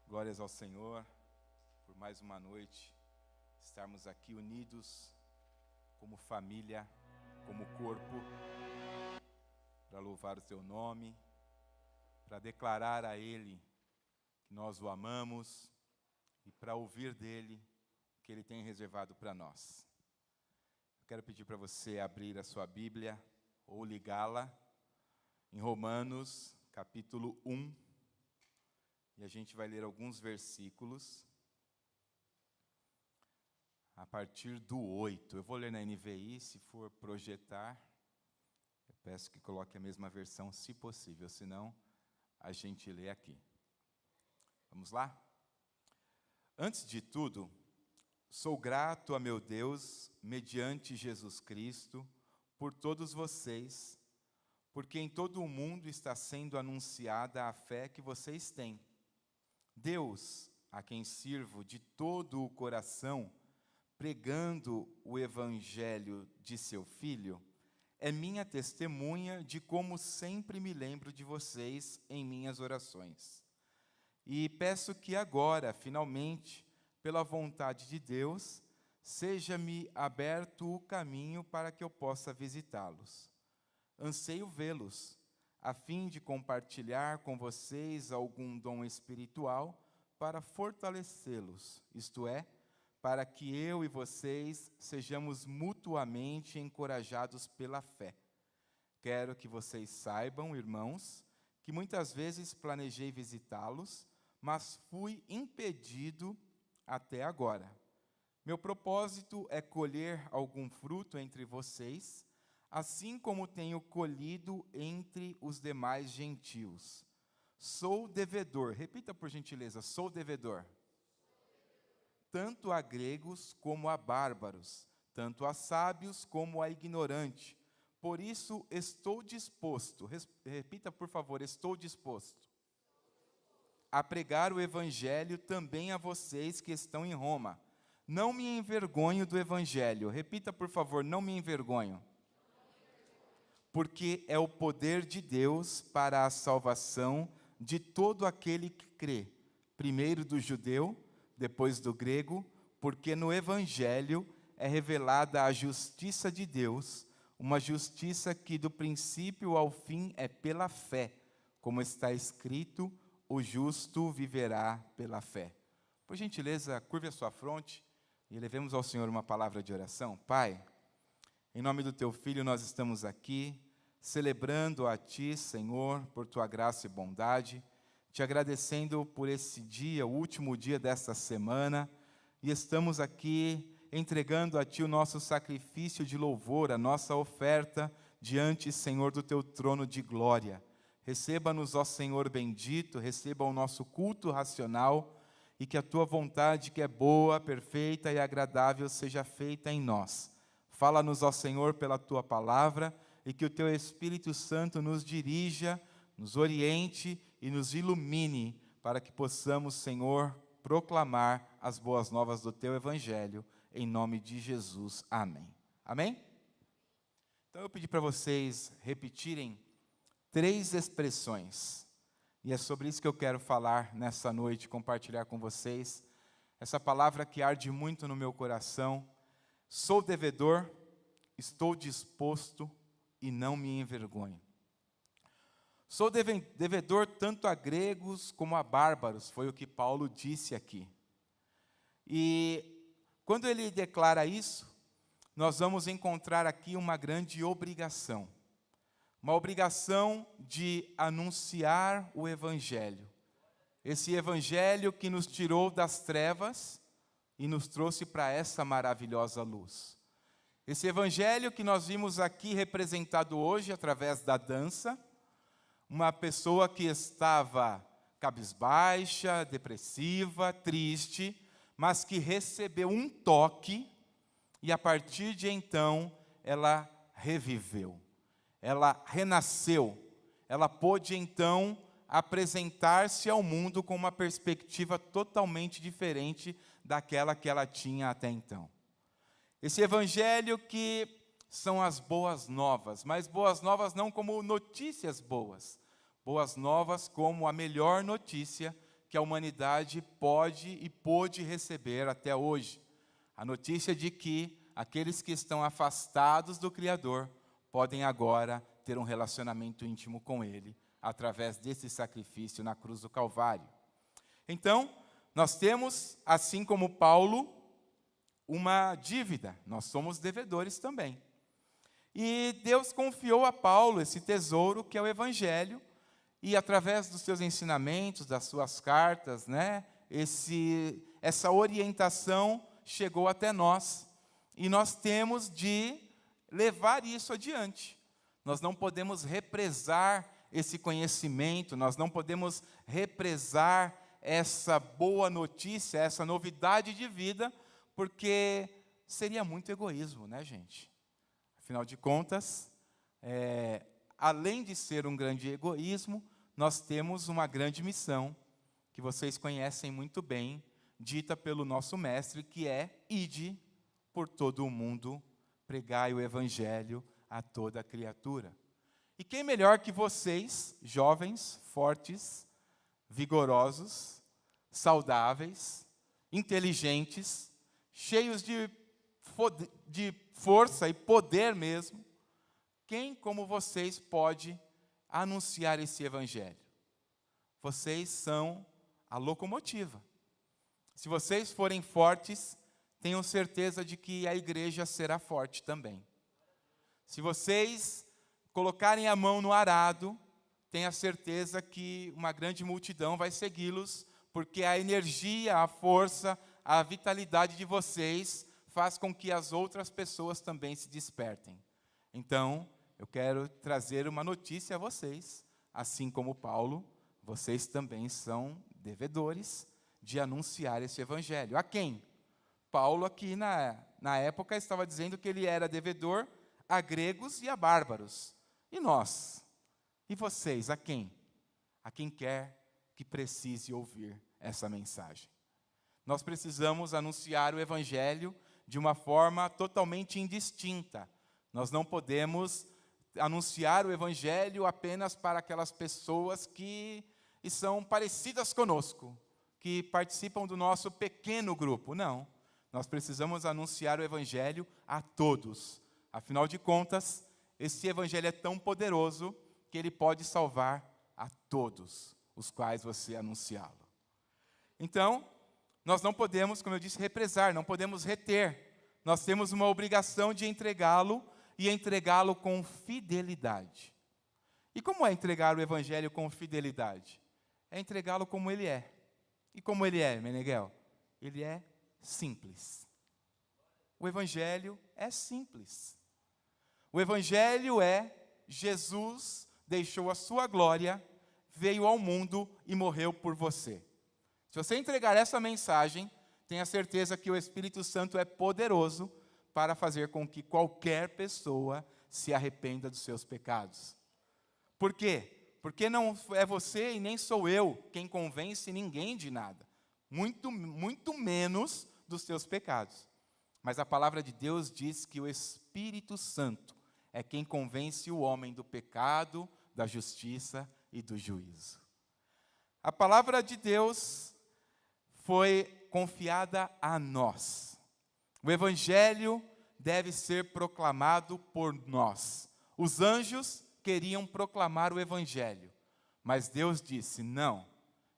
Glórias ao Senhor, por mais uma noite, estarmos aqui unidos como família, como corpo, para louvar o Teu nome, para declarar a Ele que nós o amamos e para ouvir dEle o que Ele tem reservado para nós. Eu quero pedir para você abrir a sua Bíblia ou ligá-la em Romanos, capítulo 1, e a gente vai ler alguns versículos a partir do 8. Eu vou ler na NVI, se for projetar, eu peço que coloque a mesma versão, se possível, senão a gente lê aqui. Vamos lá? Antes de tudo, sou grato a meu Deus, mediante Jesus Cristo, por todos vocês, porque em todo o mundo está sendo anunciada a fé que vocês têm. Deus, a quem sirvo de todo o coração, pregando o evangelho de seu Filho, é minha testemunha de como sempre me lembro de vocês em minhas orações. E peço que agora, finalmente, pela vontade de Deus, seja-me aberto o caminho para que eu possa visitá-los. Anseio vê-los, a fim de compartilhar com vocês algum dom espiritual para fortalecê-los, isto é, para que eu e vocês sejamos mutuamente encorajados pela fé. Quero que vocês saibam, irmãos, que muitas vezes planejei visitá-los, mas fui impedido até agora. Meu propósito é colher algum fruto entre vocês, assim como tenho colhido entre os demais gentios. Sou devedor, repita por gentileza, sou devedor. Tanto a gregos como a bárbaros, tanto a sábios como a ignorante. Por isso estou disposto, repita por favor, estou disposto a pregar o evangelho também a vocês que estão em Roma. Não me envergonho do evangelho, repita por favor, não me envergonho. Porque é o poder de Deus para a salvação de todo aquele que crê, primeiro do judeu, depois do grego, porque no Evangelho é revelada a justiça de Deus, uma justiça que do princípio ao fim é pela fé, como está escrito, o justo viverá pela fé. Por gentileza, curve a sua fronte e levemos ao Senhor uma palavra de oração. Pai, em nome do Teu Filho nós estamos aqui, celebrando a Ti, Senhor, por Tua graça e bondade, te agradecendo por esse dia, o último dia desta semana, e estamos aqui entregando a Ti o nosso sacrifício de louvor, a nossa oferta diante, Senhor, do Teu trono de glória. Receba-nos, ó Senhor bendito, receba o nosso culto racional, e que a Tua vontade, que é boa, perfeita e agradável, seja feita em nós. Fala-nos, ó Senhor, pela Tua palavra, e que o Teu Espírito Santo nos dirija, nos oriente e nos ilumine, para que possamos, Senhor, proclamar as boas novas do Teu Evangelho, em nome de Jesus. Amém. Amém? Então eu pedi para vocês repetirem 3 expressões, e é sobre isso que eu quero falar nessa noite, compartilhar com vocês, essa palavra que arde muito no meu coração: sou devedor, estou disposto e não me envergonho. Sou devedor tanto a gregos como a bárbaros, foi o que Paulo disse aqui. E quando ele declara isso, nós vamos encontrar aqui uma grande obrigação. Uma obrigação de anunciar o Evangelho. Esse Evangelho que nos tirou das trevas e nos trouxe para essa maravilhosa luz. Esse Evangelho que nós vimos aqui representado hoje através da dança, uma pessoa que estava cabisbaixa, depressiva, triste, mas que recebeu um toque e a partir de então ela reviveu, ela renasceu, ela pôde então apresentar-se ao mundo com uma perspectiva totalmente diferente daquela que ela tinha até então. Esse evangelho que são as boas novas, mas boas novas não como notícias boas, boas novas como a melhor notícia que a humanidade pode e pôde receber até hoje. A notícia de que aqueles que estão afastados do Criador podem agora ter um relacionamento íntimo com Ele, através desse sacrifício na cruz do Calvário. Então, nós temos, assim como Paulo, uma dívida. Nós somos devedores também. E Deus confiou a Paulo esse tesouro que é o Evangelho, e através dos seus ensinamentos, das suas cartas, essa orientação chegou até nós. E nós temos de levar isso adiante. Nós não podemos represar esse conhecimento, nós não podemos represar essa boa notícia, essa novidade de vida, porque seria muito egoísmo, né, gente? Afinal de contas, além de ser um grande egoísmo, nós temos uma grande missão, que vocês conhecem muito bem, dita pelo nosso mestre, que é: ide por todo o mundo, pregai o Evangelho a toda criatura. E quem melhor que vocês, jovens, fortes, vigorosos, saudáveis, inteligentes, cheios de força e poder mesmo, quem como vocês pode anunciar esse Evangelho? Vocês são a locomotiva. Se vocês forem fortes, tenham certeza de que a igreja será forte também. Se vocês colocarem a mão no arado, tenha certeza que uma grande multidão vai segui-los, porque a energia, a força, a vitalidade de vocês faz com que as outras pessoas também se despertem. Então, eu quero trazer uma notícia a vocês, assim como Paulo, vocês também são devedores de anunciar esse Evangelho. A quem? Paulo aqui na época estava dizendo que ele era devedor a gregos e a bárbaros. E nós? E vocês, a quem? A quem quer que precise ouvir essa mensagem. Nós precisamos anunciar o Evangelho de uma forma totalmente indistinta. Nós não podemos anunciar o Evangelho apenas para aquelas pessoas que são parecidas conosco, que participam do nosso pequeno grupo. Não, nós precisamos anunciar o Evangelho a todos. Afinal de contas, esse Evangelho é tão poderoso que ele pode salvar a todos os quais você anunciá-lo. Então, nós não podemos, como eu disse, represar, não podemos reter. Nós temos uma obrigação de entregá-lo e entregá-lo com fidelidade. E como é entregar o Evangelho com fidelidade? É entregá-lo como ele é. E como ele é, Meneghel? Ele é simples. O Evangelho é simples. O Evangelho é: Jesus deixou a sua glória, veio ao mundo e morreu por você. Se você entregar essa mensagem, tenha certeza que o Espírito Santo é poderoso para fazer com que qualquer pessoa se arrependa dos seus pecados. Por quê? Porque não é você e nem sou eu quem convence ninguém de nada. Muito menos dos seus pecados. Mas a palavra de Deus diz que o Espírito Santo é quem convence o homem do pecado, da justiça e do juízo. A palavra de Deus foi confiada a nós. O Evangelho deve ser proclamado por nós. Os anjos queriam proclamar o Evangelho, mas Deus disse: não,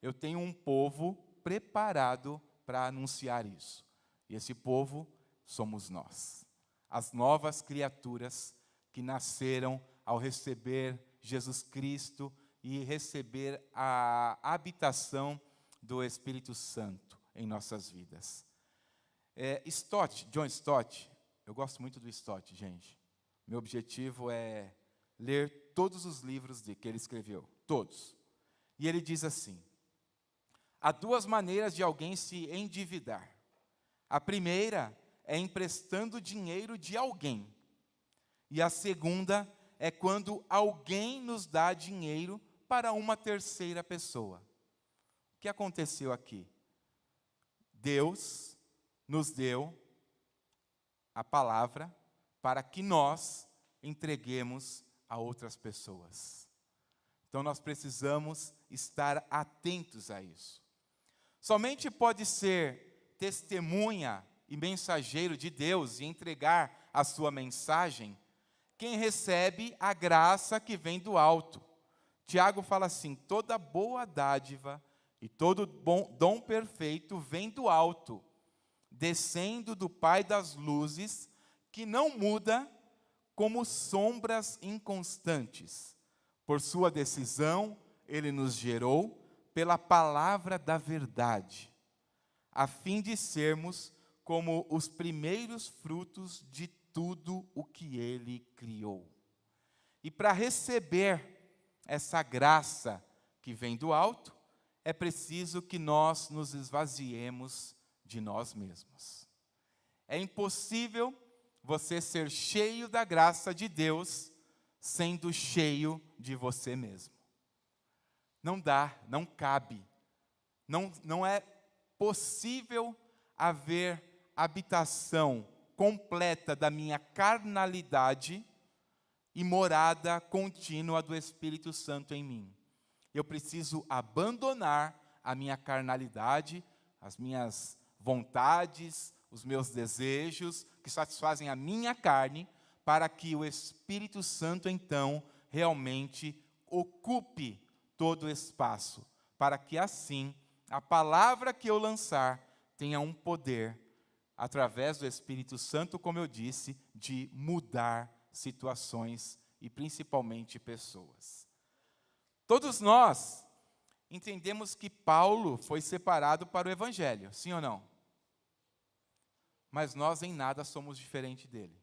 eu tenho um povo preparado para anunciar isso. E esse povo somos nós, as novas criaturas que nasceram ao receber Jesus Cristo e receber a habitação do Espírito Santo em nossas vidas. John Stott, eu gosto muito do Stott, gente. Meu objetivo é ler todos os livros que ele escreveu, todos. E ele diz assim: há duas maneiras de alguém se endividar. A primeira é emprestando dinheiro de alguém. E a segunda é quando alguém nos dá dinheiro para uma terceira pessoa. O que aconteceu aqui? Deus nos deu a palavra para que nós entreguemos a outras pessoas. Então nós precisamos estar atentos a isso. Somente pode ser testemunha e mensageiro de Deus e entregar a sua mensagem quem recebe a graça que vem do alto. Tiago fala assim: toda boa dádiva e todo bom dom perfeito vem do alto, descendo do Pai das luzes, que não muda como sombras inconstantes. Por sua decisão, ele nos gerou pela palavra da verdade, a fim de sermos como os primeiros frutos de tudo o que ele criou. E para receber essa graça que vem do alto, é preciso que nós nos esvaziemos de nós mesmos. É impossível você ser cheio da graça de Deus sendo cheio de você mesmo. Não dá, não cabe. Não é possível haver habitação completa da minha carnalidade e morada contínua do Espírito Santo em mim. Eu preciso abandonar a minha carnalidade, as minhas vontades, os meus desejos, que satisfazem a minha carne, para que o Espírito Santo, então, realmente ocupe todo o espaço, para que assim a palavra que eu lançar tenha um poder, através do Espírito Santo, como eu disse, de mudar situações e principalmente pessoas. Todos nós entendemos que Paulo foi separado para o Evangelho, sim ou não? Mas nós em nada somos diferente dele.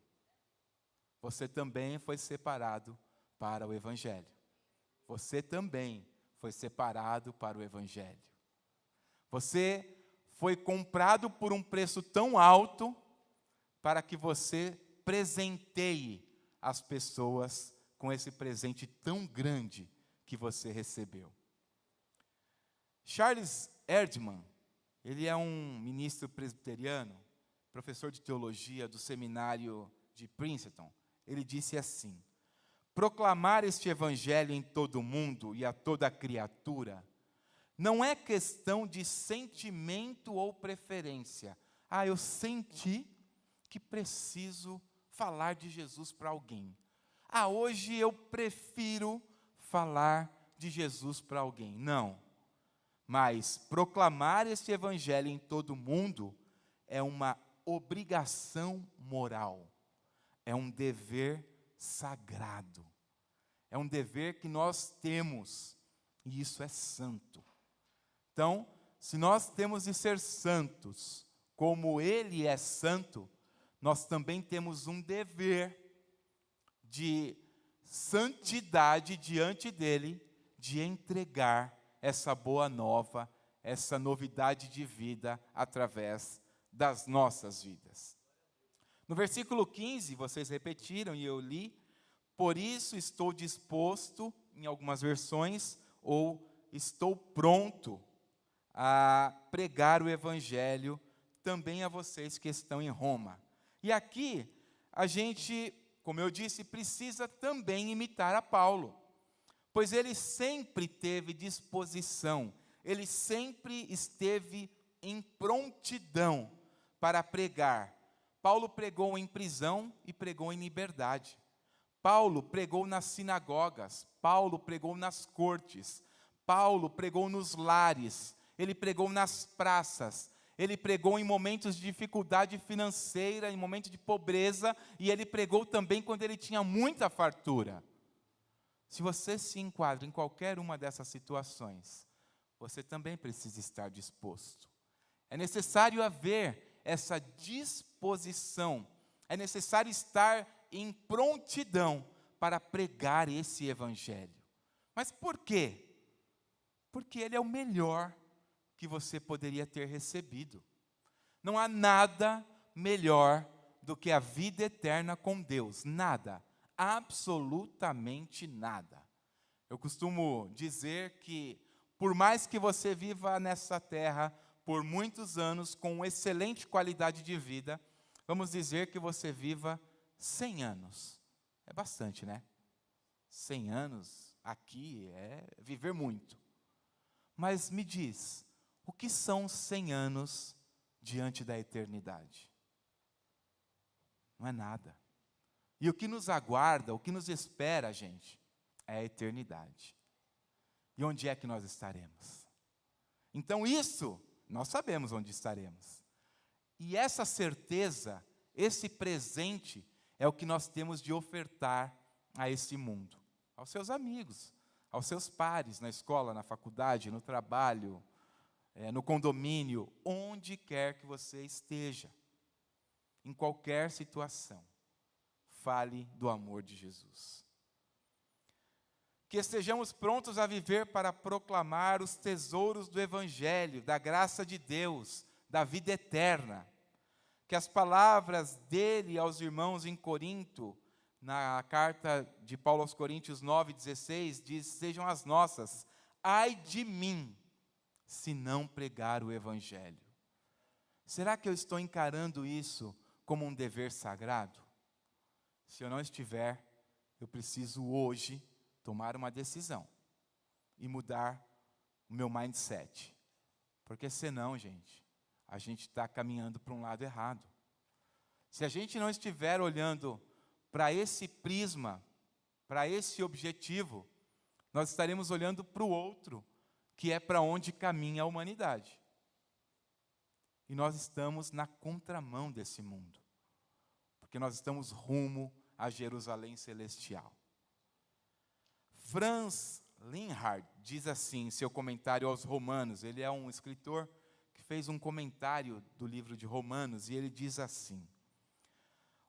Você também foi separado para o Evangelho. Você também foi separado para o Evangelho. Você foi comprado por um preço tão alto para que você presenteie as pessoas com esse presente tão grande que você recebeu. Charles Erdman, ele é um ministro presbiteriano, professor de teologia do seminário de Princeton. Ele disse assim: proclamar este evangelho em todo o mundo e a toda criatura não é questão de sentimento ou preferência. Eu senti que preciso falar de Jesus para alguém. Hoje eu prefiro falar de Jesus para alguém. Não. Mas proclamar este evangelho em todo o mundo é uma obrigação moral. É um dever sagrado. É um dever que nós temos. E isso é santo. Então, se nós temos de ser santos, como Ele é santo, nós também temos um dever de santidade diante dEle, de entregar essa boa nova, essa novidade de vida através das nossas vidas. No versículo 15, vocês repetiram e eu li: por isso estou disposto, em algumas versões, ou estou pronto a pregar o evangelho também a vocês que estão em Roma. E aqui, a gente, como eu disse, precisa também imitar a Paulo, pois ele sempre teve disposição, ele sempre esteve em prontidão para pregar. Paulo pregou em prisão e pregou em liberdade. Paulo pregou nas sinagogas, Paulo pregou nas cortes, Paulo pregou nos lares, ele pregou nas praças, ele pregou em momentos de dificuldade financeira, em momentos de pobreza, e ele pregou também quando ele tinha muita fartura. Se você se enquadra em qualquer uma dessas situações, você também precisa estar disposto. É necessário haver essa disposição, é necessário estar em prontidão para pregar esse evangelho. Mas por quê? Porque ele é o melhor que você poderia ter recebido. Não há nada melhor do que a vida eterna com Deus. Nada. Absolutamente nada. Eu costumo dizer que, por mais que você viva nessa terra por muitos anos, com excelente qualidade de vida, vamos dizer que você viva 100 anos. É bastante, né? 100 anos aqui é viver muito. Mas me diz, O que são 100 anos diante da eternidade? Não é nada. E o que nos aguarda, o que nos espera, gente, é a eternidade. E onde é que nós estaremos? Então isso, nós sabemos onde estaremos. E essa certeza, esse presente, é o que nós temos de ofertar a esse mundo. Aos seus amigos, aos seus pares, na escola, na faculdade, no trabalho, no condomínio, onde quer que você esteja. Em qualquer situação, fale do amor de Jesus. Que estejamos prontos a viver para proclamar os tesouros do Evangelho, da graça de Deus, da vida eterna. Que as palavras dele aos irmãos em Corinto, na carta de Paulo aos Coríntios 9,16, diz, sejam as nossas. Ai de mim, se não pregar o Evangelho. Será que eu estou encarando isso como um dever sagrado? Se eu não estiver, eu preciso hoje tomar uma decisão e mudar o meu mindset. Porque senão, gente, a gente está caminhando para um lado errado. Se a gente não estiver olhando para esse prisma, para esse objetivo, nós estaremos olhando para o outro, que é para onde caminha a humanidade. E nós estamos na contramão desse mundo, porque nós estamos rumo a Jerusalém celestial. Franz Linhart diz assim em seu comentário aos Romanos, ele é um escritor que fez um comentário do livro de Romanos, e ele diz assim: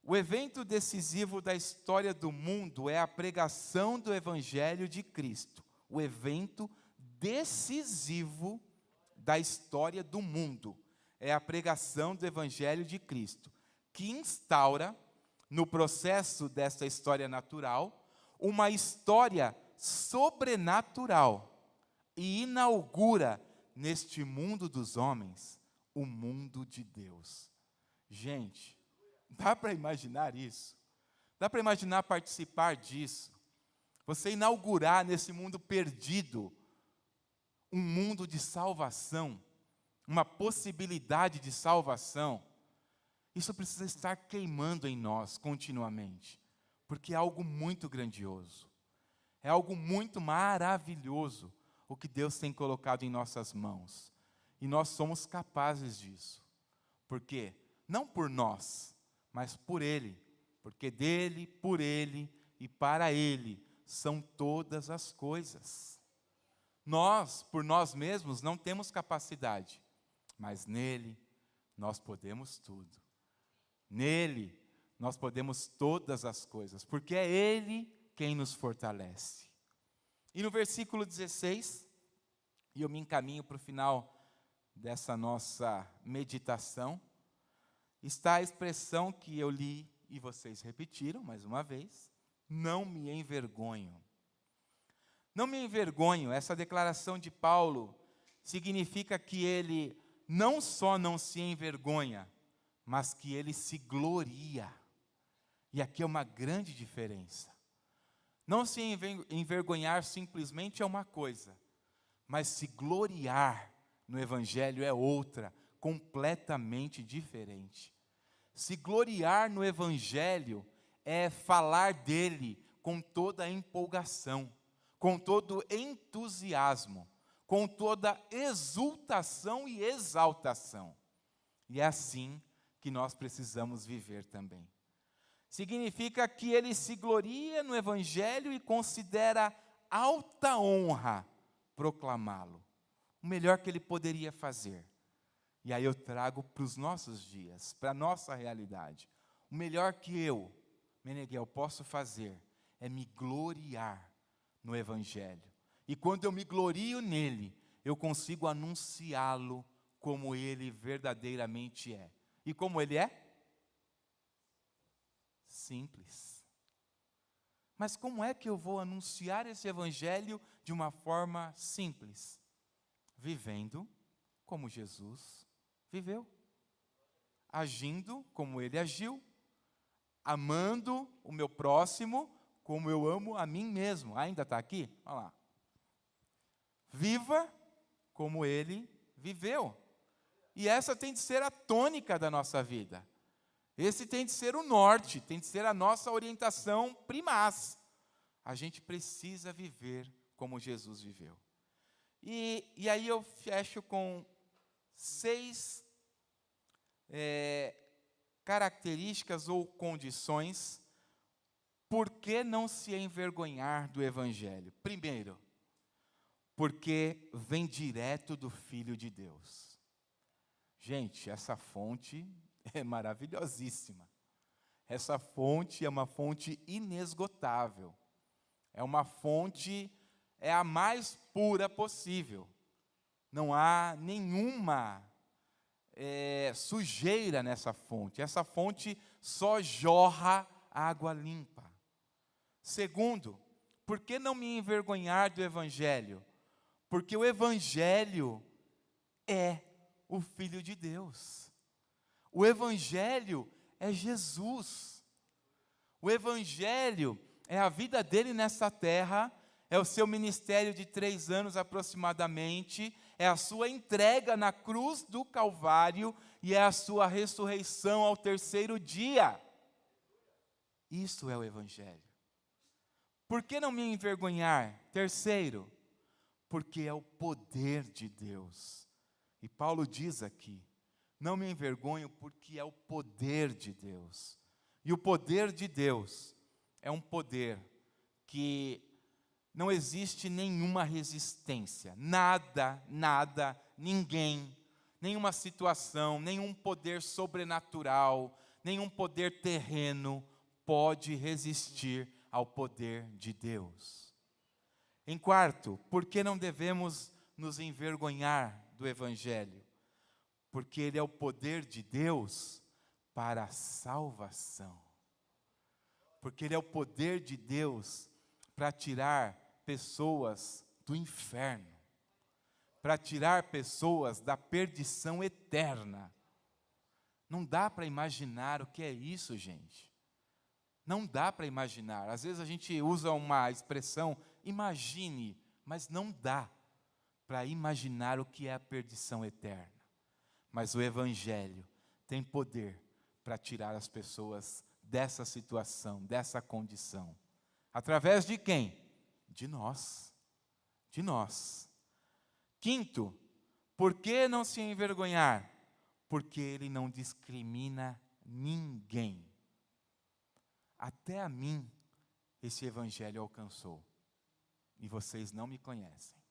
o evento decisivo da história do mundo é a pregação do Evangelho de Cristo. O evento decisivo da história do mundo é a pregação do Evangelho de Cristo, que instaura, no processo desta história natural, uma história sobrenatural e inaugura neste mundo dos homens o mundo de Deus. Gente, dá para imaginar isso? Dá para imaginar participar disso? Você inaugurar nesse mundo perdido um mundo de salvação, uma possibilidade de salvação. Isso precisa estar queimando em nós continuamente, porque é algo muito grandioso. É algo muito maravilhoso o que Deus tem colocado em nossas mãos. E nós somos capazes disso. Por quê? Não por nós, mas por Ele. Porque dele, por Ele e para Ele são todas as coisas. Nós, por nós mesmos, não temos capacidade, mas nele nós podemos tudo. Nele nós podemos todas as coisas, porque é Ele quem nos fortalece. E no versículo 16, e eu me encaminho para o final dessa nossa meditação, está a expressão que eu li e vocês repetiram mais uma vez: não me envergonho. Não me envergonho, essa declaração de Paulo significa que ele não só não se envergonha, mas que ele se gloria. E aqui é uma grande diferença. Não se envergonhar simplesmente é uma coisa, mas se gloriar no Evangelho é outra, completamente diferente. Se gloriar no Evangelho é falar dele com toda a empolgação, com todo entusiasmo, com toda exultação e exaltação. E é assim que nós precisamos viver também. Significa que ele se gloria no Evangelho e considera alta honra proclamá-lo. O melhor que ele poderia fazer. E aí eu trago para os nossos dias, para a nossa realidade. O melhor que eu, Meneghel, posso fazer é me gloriar no Evangelho. E quando eu me glorio nele, eu consigo anunciá-lo como ele verdadeiramente é. E como ele é? Simples. Mas como é que eu vou anunciar esse Evangelho de uma forma simples? Vivendo como Jesus viveu. Agindo como ele agiu. Amando o meu próximo como eu amo a mim mesmo. Ainda está aqui? Olha lá. Viva como ele viveu. viveu. E essa tem de ser a tônica da nossa vida. Esse tem de ser o norte, tem de ser a nossa orientação primaz. A gente precisa viver como Jesus viveu. E aí eu fecho com 6 características ou condições por que não se envergonhar do Evangelho. Primeiro, porque vem direto do Filho de Deus. Gente, essa fonte é maravilhosíssima. Essa fonte é uma fonte inesgotável. É uma fonte, é a mais pura possível. Não há nenhuma sujeira nessa fonte. Essa fonte só jorra água limpa. Segundo, por que não me envergonhar do Evangelho? Porque o Evangelho é o Filho de Deus. O Evangelho é Jesus. O Evangelho é a vida dele nessa terra, é o seu ministério de 3 anos aproximadamente, é a sua entrega na cruz do Calvário e é a sua ressurreição ao 3º dia. Isso é o Evangelho. Por que não me envergonhar? Terceiro, porque é o poder de Deus. E Paulo diz aqui, não me envergonho porque é o poder de Deus. E o poder de Deus é um poder que não existe nenhuma resistência. Nada, ninguém, nenhuma situação, nenhum poder sobrenatural, nenhum poder terreno pode resistir ao poder de Deus. Em quarto, por que não devemos nos envergonhar do Evangelho? Porque ele é o poder de Deus para a salvação. Porque ele é o poder de Deus para tirar pessoas do inferno, para tirar pessoas da perdição eterna. Não dá para imaginar o que é isso, gente. Não dá para imaginar. Às vezes a gente usa uma expressão, imagine, mas não dá para imaginar o que é a perdição eterna. Mas o Evangelho tem poder para tirar as pessoas dessa situação, dessa condição. Através de quem? De nós. De nós. Quinto, por que não se envergonhar? Porque ele não discrimina ninguém. Até a mim, esse Evangelho alcançou. E vocês não me conhecem.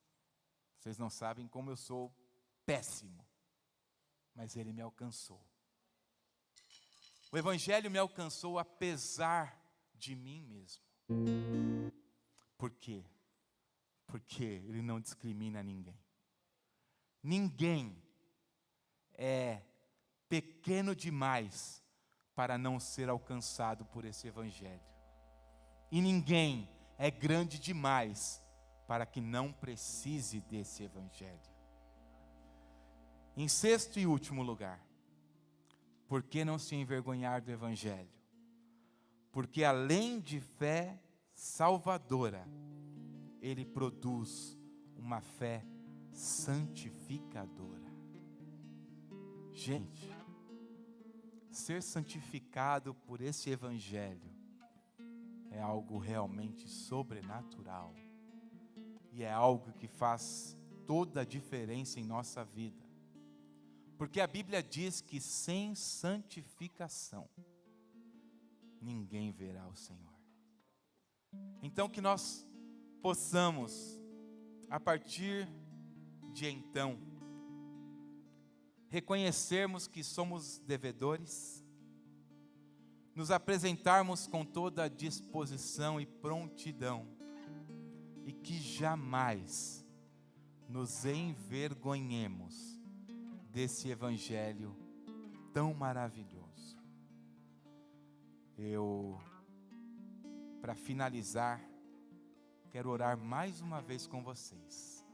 Vocês não sabem como eu sou péssimo. Mas ele me alcançou. O Evangelho me alcançou apesar de mim mesmo. Por quê? Porque ele não discrimina ninguém. Ninguém é pequeno demais para não ser alcançado por esse Evangelho. E ninguém é grande demais para que não precise desse Evangelho. Em sexto e último lugar, por que não se envergonhar do Evangelho? Porque além de fé salvadora, ele produz uma fé santificadora. Gente, ser santificado por esse Evangelho é algo realmente sobrenatural. E é algo que faz toda a diferença em nossa vida. Porque a Bíblia diz que sem santificação, ninguém verá o Senhor. Então que nós possamos, a partir de então, reconhecermos que somos devedores, nos apresentarmos com toda a disposição e prontidão, e que jamais nos envergonhemos desse Evangelho tão maravilhoso. Para finalizar, quero orar mais uma vez com vocês.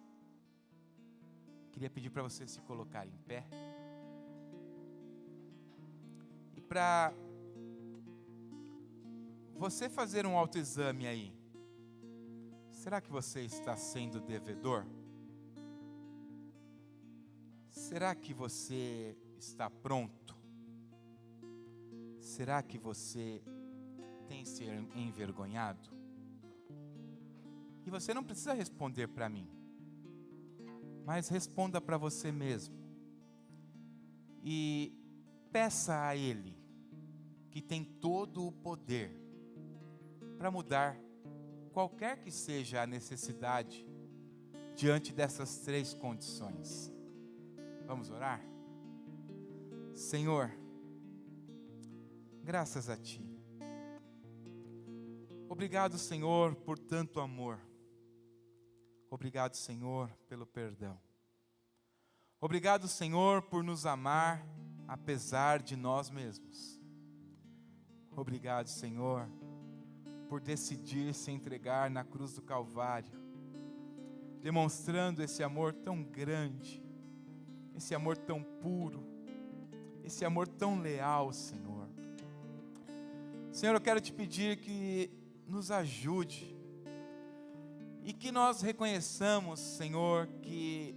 Queria pedir para vocês se colocarem em pé. E para você fazer um autoexame aí, será que você está sendo devedor? Será que você está pronto? Será que você tem se envergonhado? E você não precisa responder para mim, mas responda para você mesmo. E peça a Ele, que tem todo o poder, para mudar qualquer que seja a necessidade diante dessas 3 condições. Vamos orar? Senhor, graças a Ti. Obrigado, Senhor, por tanto amor. Obrigado, Senhor, pelo perdão. Obrigado, Senhor, por nos amar apesar de nós mesmos. Obrigado, Senhor, por decidir se entregar na cruz do Calvário, demonstrando esse amor tão grande, esse amor tão puro, esse amor tão leal, Senhor. Senhor, eu quero te pedir que nos ajude e que nós reconheçamos, Senhor, que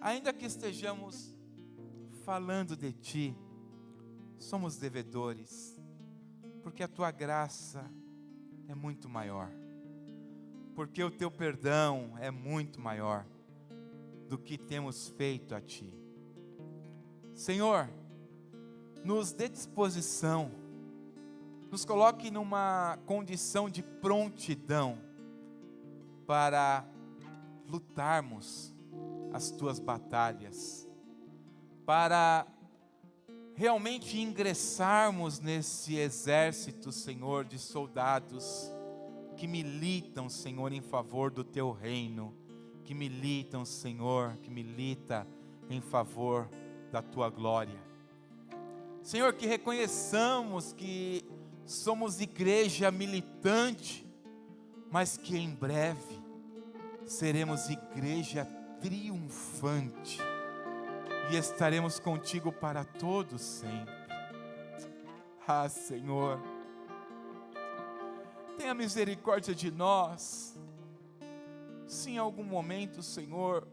ainda que estejamos falando de Ti, somos devedores, porque a Tua graça é muito maior, porque o Teu perdão é muito maior do que temos feito a Ti. Senhor, nos dê disposição, nos coloque numa condição de prontidão para lutarmos as Tuas batalhas, para realmente ingressarmos nesse exército, Senhor, de soldados que militam, Senhor, em favor do Teu reino, que militam, Senhor, que milita em favor da Tua glória. Senhor, que reconheçamos que somos igreja militante, mas que em breve seremos igreja triunfante e estaremos contigo para todos sempre. Ah, Senhor, tenha misericórdia de nós, se em algum momento, Senhor,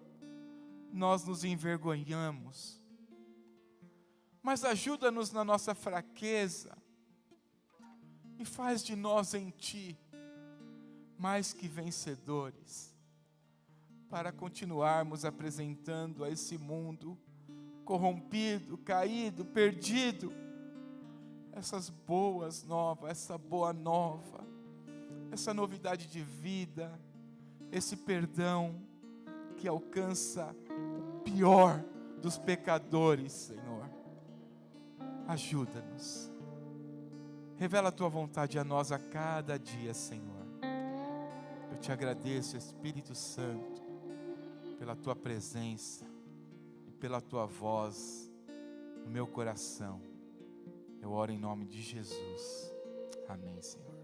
nós nos envergonhamos, mas ajuda-nos na nossa fraqueza e faz de nós em Ti mais que vencedores, para continuarmos apresentando a esse mundo corrompido, caído, perdido, essas boas novas, essa boa nova, essa novidade de vida, esse perdão que alcança o pior dos pecadores, Senhor. Ajuda-nos. Revela a Tua vontade a nós a cada dia, Senhor. Eu te agradeço, Espírito Santo, pela Tua presença e pela Tua voz no meu coração. Eu oro em nome de Jesus. Amém, Senhor.